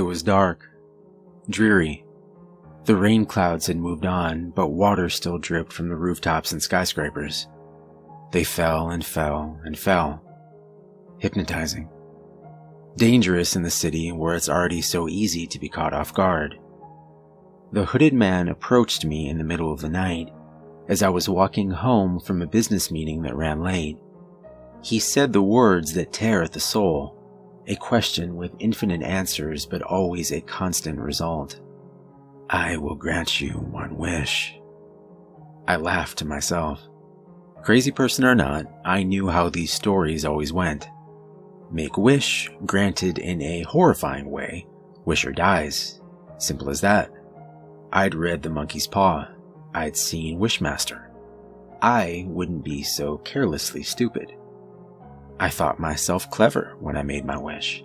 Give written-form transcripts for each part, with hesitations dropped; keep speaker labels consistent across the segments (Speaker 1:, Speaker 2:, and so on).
Speaker 1: was dark, dreary. The rain clouds had moved on, but water still dripped from the rooftops and skyscrapers. They fell and fell and fell. Hypnotizing. Dangerous in the city where it's already so easy to be caught off guard. The hooded man approached me in the middle of the night as I was walking home from a business meeting that ran late. He said the words that tear at the soul, a question with infinite answers but always a constant result. I will grant you one wish. I laughed to myself. Crazy person or not, I knew how these stories always went. Make wish, granted in a horrifying way, wisher dies. Simple as that. I'd read The Monkey's Paw. I'd seen Wishmaster. I wouldn't be so carelessly stupid. I thought myself clever when I made my wish.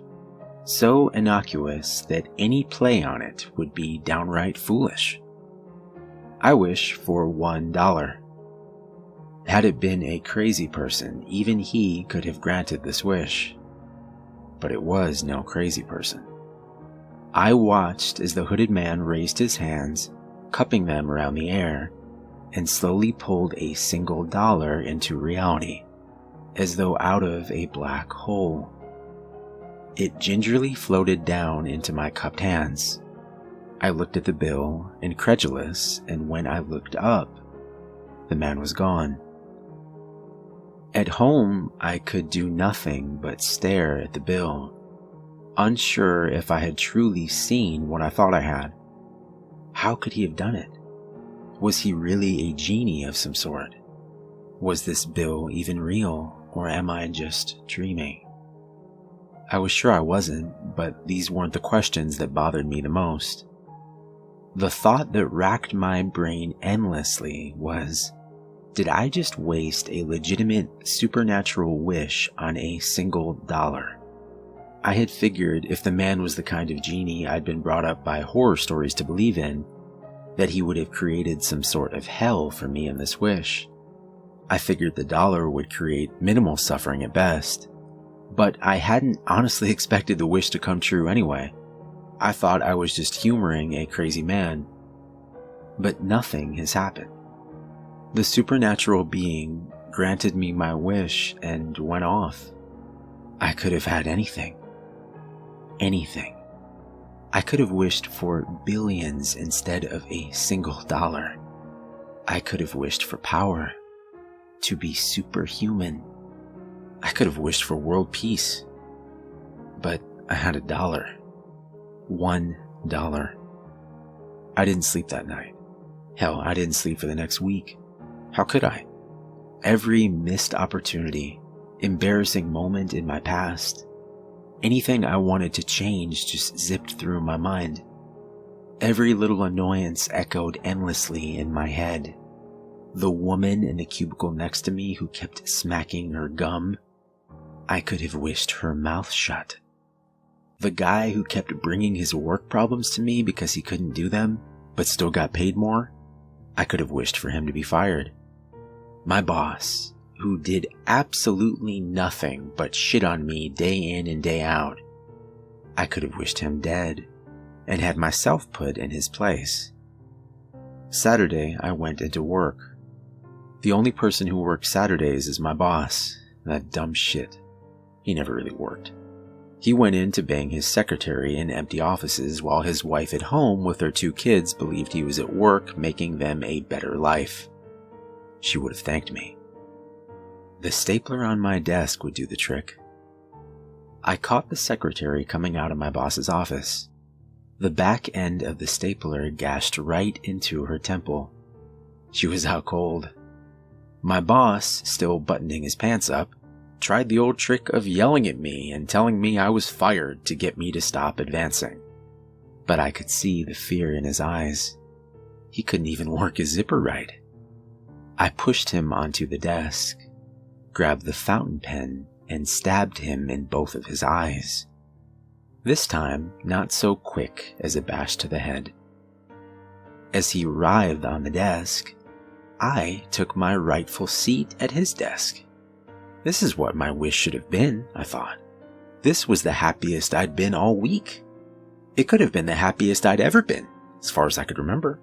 Speaker 1: So innocuous that any play on it would be downright foolish. I wish for $1. Had it been a crazy person, even he could have granted this wish. But it was no crazy person. I watched as the hooded man raised his hands, cupping them around the air, and slowly pulled a single dollar into reality, as though out of a black hole. It gingerly floated down into my cupped hands. I looked at the bill, incredulous, and when I looked up, the man was gone. At home, I could do nothing but stare at the bill, unsure if I had truly seen what I thought I had. How could he have done it? Was he really a genie of some sort? Was this bill even real, or am I just dreaming? I was sure I wasn't, but these weren't the questions that bothered me the most. The thought that racked my brain endlessly was, did I just waste a legitimate supernatural wish on a single dollar? I had figured if the man was the kind of genie I'd been brought up by horror stories to believe in, that he would have created some sort of hell for me in this wish. I figured the dollar would create minimal suffering at best, but I hadn't honestly expected the wish to come true anyway. I thought I was just humoring a crazy man. But nothing has happened. The supernatural being granted me my wish and went off. I could have had anything. Anything. I could have wished for billions instead of a single dollar. I could have wished for power. To be superhuman. I could have wished for world peace. But I had $1. $1. I didn't sleep that night. Hell, I didn't sleep for the next week. How could I? Every missed opportunity, embarrassing moment in my past, anything I wanted to change just zipped through my mind. Every little annoyance echoed endlessly in my head. The woman in the cubicle next to me who kept smacking her gum, I could have wished her mouth shut. The guy who kept bringing his work problems to me because he couldn't do them, but still got paid more, I could have wished for him to be fired. My boss, who did absolutely nothing but shit on me day in and day out, I could have wished him dead and had myself put in his place. Saturday, I went into work. The only person who works Saturdays is my boss, that dumb shit. He never really worked. He went in to bang his secretary in empty offices while his wife at home with her 2 kids believed he was at work making them a better life. She would have thanked me. The stapler on my desk would do the trick. I caught the secretary coming out of my boss's office. The back end of the stapler gashed right into her temple. She was out cold. My boss, still buttoning his pants up, tried the old trick of yelling at me and telling me I was fired to get me to stop advancing. But I could see the fear in his eyes. He couldn't even work his zipper right. I pushed him onto the desk, grabbed the fountain pen, and stabbed him in both of his eyes. This time, not so quick as a bash to the head. As he writhed on the desk, I took my rightful seat at his desk. This is what my wish should have been, I thought. This was the happiest I'd been all week. It could have been the happiest I'd ever been, as far as I could remember.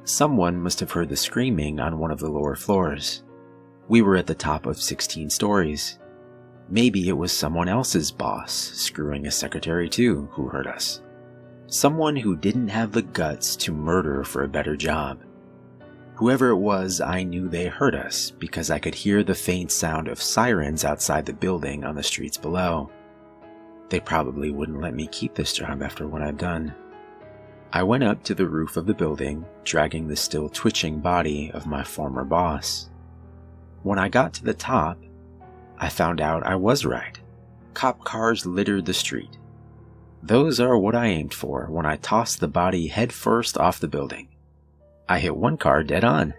Speaker 1: Someone must have heard the screaming on one of the lower floors. We were at the top of 16 stories. Maybe it was someone else's boss, screwing a secretary too, who heard us. Someone who didn't have the guts to murder for a better job. Whoever it was, I knew they heard us because I could hear the faint sound of sirens outside the building on the streets below. They probably wouldn't let me keep this job after what I'd done. I went up to the roof of the building, dragging the still twitching body of my former boss. When I got to the top, I found out I was right. Cop cars littered the street. Those are what I aimed for when I tossed the body headfirst off the building. I hit one car dead on.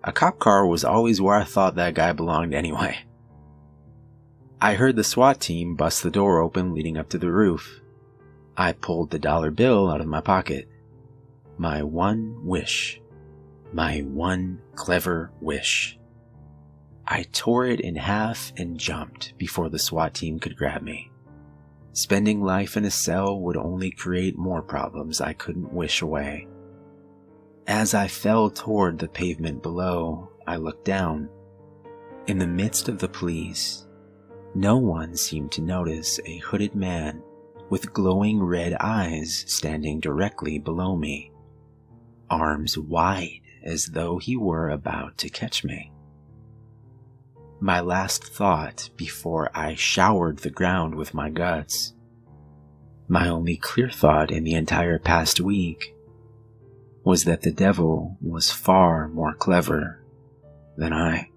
Speaker 1: A cop car was always where I thought that guy belonged anyway. I heard the SWAT team bust the door open leading up to the roof. I pulled the dollar bill out of my pocket. My one wish. My one clever wish. I tore it in half and jumped before the SWAT team could grab me. Spending life in a cell would only create more problems I couldn't wish away. As I fell toward the pavement below, I looked down. In the midst of the police, no one seemed to notice a hooded man with glowing red eyes standing directly below me, arms wide as though he were about to catch me. My last thought before I showered the ground with my guts, my only clear thought in the entire past week, was that the devil was far more clever than I.